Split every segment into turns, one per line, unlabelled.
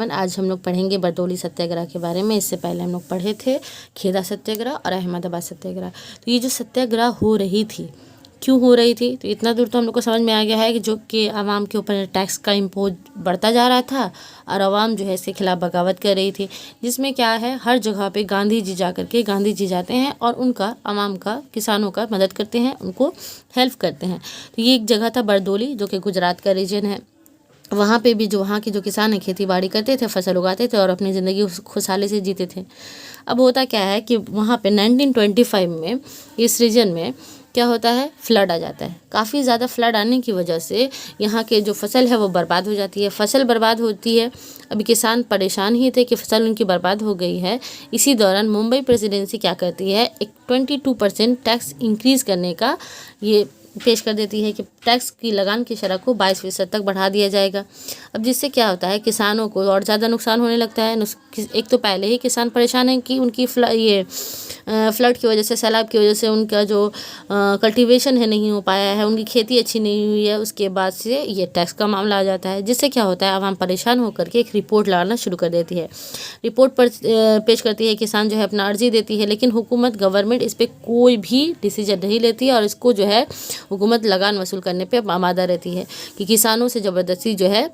Everyone, आज हम लोग पढ़ेंगे बरदौली सत्याग्रह के बारे में। इससे पहले हम लोग पढ़े थे खेदा सत्याग्रह और अहमदाबाद सत्याग्रह। तो ये जो सत्याग्रह हो रही थी, क्यों हो रही थी, तो इतना दूर तो हम लोग को समझ में आ गया है कि जो कि आवाम के ऊपर टैक्स का इम्पोज बढ़ता जा रहा था और आवाम जो है इसके खिलाफ बगावत कर रही थी, जिसमें क्या है हर जगह पे गांधी जी जाते हैं और उनका आवाम का, किसानों का मदद करते हैं, उनको हेल्प करते हैं। तो ये एक जगह था बरदौली, जो कि गुजरात का रीजन है। वहाँ पे भी जो वहाँ के जो किसान हैं खेती बाड़ी करते थे, फसल उगाते थे और अपनी ज़िंदगी खुशहाली से जीते थे। अब होता क्या है कि वहाँ पे 1925 में इस रीजन में क्या होता है, फ्लड आ जाता है। काफ़ी ज़्यादा फ्लड आने की वजह से यहाँ के जो फसल है वो बर्बाद हो जाती है। फसल बर्बाद होती है, अभी किसान परेशान ही थे कि फसल उनकी बर्बाद हो गई है। इसी दौरान मुंबई प्रेसिडेंसी क्या करती है, एक 22% टैक्स इंक्रीज़ करने का ये पेश कर देती है कि टैक्स की लगान की शरह को 22% तक बढ़ा दिया जाएगा। अब जिससे क्या होता है, किसानों को और ज़्यादा नुकसान होने लगता है। एक तो पहले ही किसान परेशान हैं कि उनकी फ्लड की वजह से, सैलाब की वजह से उनका जो कल्टीवेशन है नहीं हो पाया है, उनकी खेती अच्छी नहीं हुई है। उसके बाद से ये टैक्स का मामला आ जाता है, जिससे क्या होता है आवाम परेशान होकर के एक रिपोर्ट लाना शुरू कर देती है। रिपोर्ट पर पेश करती है, किसान जो है अपना अर्जी देती है, लेकिन हुकूमत, गवर्नमेंट इस पर कोई भी डिसीजन नहीं लेती है और इसको जो है हुकूमत लगान वसूल करने पे आमादा रहती है कि किसानों से ज़बरदस्ती जो है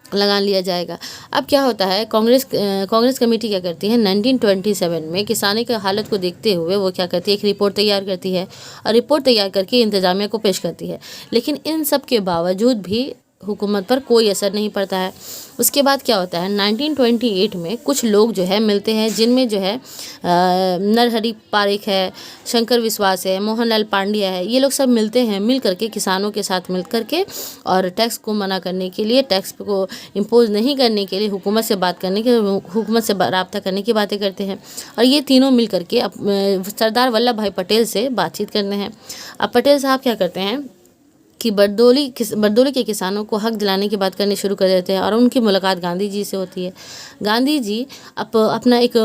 लगान लिया जाएगा। अब क्या होता है, कांग्रेस कमेटी क्या करती है, 1927 में किसानी की हालत को देखते हुए वो क्या करती है, एक रिपोर्ट तैयार करती है और रिपोर्ट तैयार करके इंतजामिया को पेश करती है। लेकिन इन सब के बावजूद भी हुकूमत पर कोई असर नहीं पड़ता है। उसके बाद क्या होता है, 1928 में कुछ लोग जो है मिलते हैं, जिनमें जो है नरहरि पारिक है, शंकर विश्वास है, मोहनलाल पांड्या है। ये लोग सब मिलते हैं, मिल करके किसानों के साथ मिल करके और टैक्स को मना करने के लिए, टैक्स को इम्पोज नहीं करने के लिए हुकूमत से बात करने के, हुकूमत से राब्ता करने की बातें करते हैं। और ये तीनों मिल करके सरदार वल्लभ भाई पटेल से बातचीत करते हैं। अब पटेल साहब क्या करते हैं कि बरदौली के किसानों को हक दिलाने की बात करनी शुरू कर देते हैं और उनकी मुलाकात गांधी जी से होती है। गांधी जी अपना एक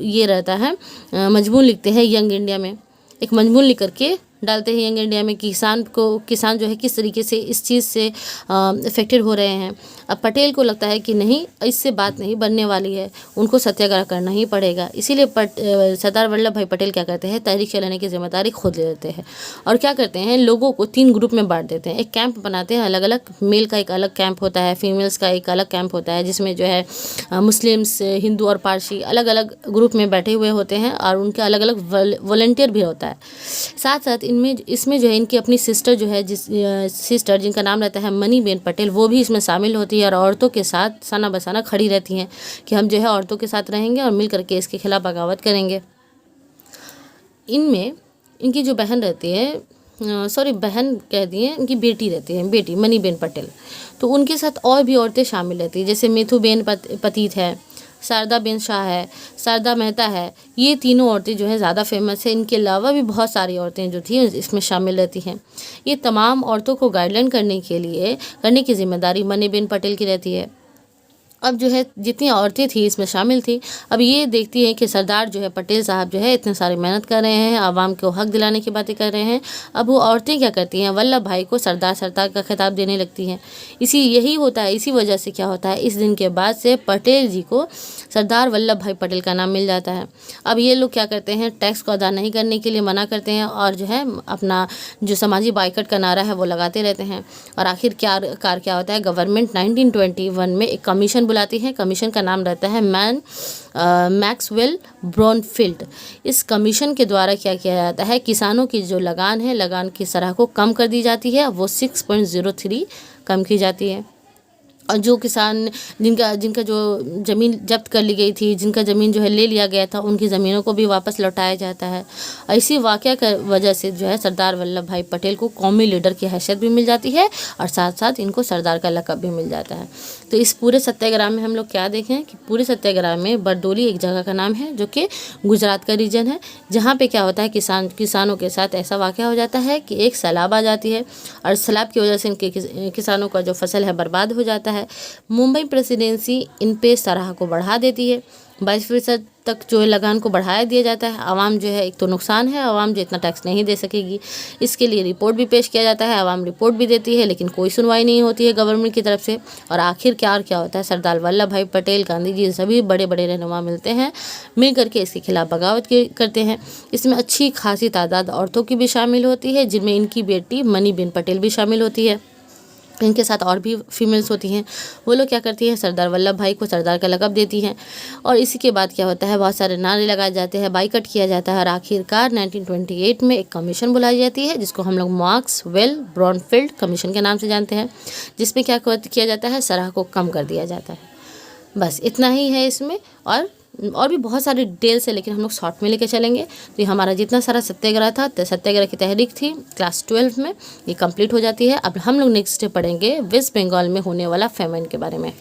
ये रहता है, मजमून लिखते हैं यंग इंडिया में, एक मजमून लिख करके डालते हैं यंग इंडिया में, किसान जो है किस तरीके से इस चीज़ से इफेक्टेड हो रहे हैं। अब पटेल को लगता है कि नहीं, इससे बात नहीं बनने वाली है, उनको सत्याग्रह करना ही पड़ेगा। इसीलिए सरदार वल्लभ भाई पटेल क्या करते हैं, तहरीक चलाने की जिम्मेदारी खुद ले लेते हैं और क्या करते हैं, लोगों को 3 ग्रुप में बांट देते हैं। एक कैंप बनाते हैं अलग अलग, मेल का एक अलग कैंप होता है, फीमेल्स का एक अलग कैंप होता है, जिसमें जो है मुस्लिम्स, हिंदू और पारसी अलग अलग ग्रुप में बैठे हुए होते हैं और उनके अलग अलग वॉलंटियर भी होता है। साथ साथ इसमें जो है इनकी अपनी सिस्टर जो है, सिस्टर जिनका नाम रहता है मनी बेन पटेल, वो भी इसमें शामिल होती है और औरतों के साथ सना बसाना खड़ी रहती हैं कि हम जो है औरतों के साथ रहेंगे और मिल करके इसके खिलाफ बगावत करेंगे। इनमें इनकी जो बहन रहती है, बहन कह दिए, इनकी बेटी रहती है, बेटी मनी बेन पटेल, तो उनके साथ और भी औरतें शामिल रहती है, जैसे मेथू बेन पतीत है, शारदा बेन शाह है, शारदा मेहता है। ये तीनों औरतें जो है ज़्यादा फेमस है। इनके अलावा भी बहुत सारी औरतें जो थी इसमें शामिल रहती हैं। ये तमाम औरतों को गाइडलाइन करने की जिम्मेदारी मनी बेन पटेल की रहती है। अब जो है जितनी औरतें थी इसमें शामिल थी, अब ये देखती हैं कि सरदार जो है पटेल साहब जो है इतने सारी मेहनत कर रहे हैं, आवाम को हक दिलाने की बातें कर रहे हैं। अब वो औरतें क्या करती हैं, वल्लभ भाई को सरदार का खिताब देने लगती हैं। यही होता है, इसी वजह से क्या होता है, इस दिन के बाद से पटेल जी को सरदार वल्लभ भाई पटेल का नाम मिल जाता है। अब ये लोग क्या करते हैं, टैक्स को अदा नहीं करने के लिए मना करते हैं और जो है अपना जो समाजी बाइकआउट का नारा है वो लगाते रहते हैं। और आखिरकार क्या होता है, गवर्नमेंट 1921 में एक कमीशन बुलाती है। कमीशन का नाम रहता है मैक्सवेल ब्रॉनफील्ड। इस कमीशन के द्वारा क्या किया जाता है, किसानों की जो लगान है, लगान की शरह को कम कर दी जाती है, वो 6.03 कम की जाती है। और जो किसान जिनका जो ज़मीन जब्त कर ली गई थी, जिनका ज़मीन जो है ले लिया गया था, उनकी ज़मीनों को भी वापस लौटाया जाता है। इसी वाक़या की वजह से जो है सरदार वल्लभ भाई पटेल को कौमी लीडर की हैसियत भी मिल जाती है और साथ साथ इनको सरदार का लक़ब भी मिल जाता है। तो इस पूरे सत्याग्रह में हम लोग क्या देखें कि पूरे सत्याग्रह में बरदौली एक जगह का नाम है, जो कि गुजरात का रीजन है, जहाँ पे क्या होता है, किसानों के साथ ऐसा वाक़या हो जाता है कि एक सैलाब आ जाती है और सैलाब की वजह से इनके किसानों का जो फसल है बर्बाद हो जाता है। मुंबई प्रेसिडेंसी इन पे शरह को बढ़ा देती है, 22% तक जो है लगान को बढ़ाया दिया जाता है। आवाम जो है, एक तो नुकसान है, आवाम जो इतना टैक्स नहीं दे सकेगी, इसके लिए रिपोर्ट भी पेश किया जाता है, आवाम रिपोर्ट भी देती है, लेकिन कोई सुनवाई नहीं होती है गवर्नमेंट की तरफ से। और आखिर क्या होता है, सरदार वल्लभ भाई पटेल, गांधी जी, सभी बड़े बड़े रहनुमा मिलते हैं, मिल करके इसके खिलाफ बगावत करते हैं। इसमें अच्छी खासी तादाद औरतों की भी शामिल होती है, जिनमें इनकी बेटी मनीबेन पटेल भी शामिल होती है। इनके साथ और भी फीमेल्स होती हैं। वो लोग क्या करती हैं, सरदार वल्लभ भाई को सरदार का लक़ब देती हैं। और इसी के बाद क्या होता है, बहुत सारे नारे लगाए जाते हैं, बाइकआउट किया जाता है, और आखिरकार 1928 में एक कमीशन बुलाई जाती है, जिसको हम लोग मैक्सवेल ब्रॉनफील्ड कमीशन के नाम से जानते हैं, जिसमें क्या किया जाता है, शरह को कम कर दिया जाता है। बस इतना ही है इसमें, और भी बहुत सारी डिटेल्स है, लेकिन हम लोग शॉर्ट में लेके चलेंगे। तो ये हमारा जितना सारा सत्याग्रह था, सत्याग्रह की तहरीक थी क्लास 12 में, ये कंप्लीट हो जाती है। अब हम लोग नेक्स्ट पढ़ेंगे वेस्ट बंगाल में होने वाला फेमाइन के बारे में।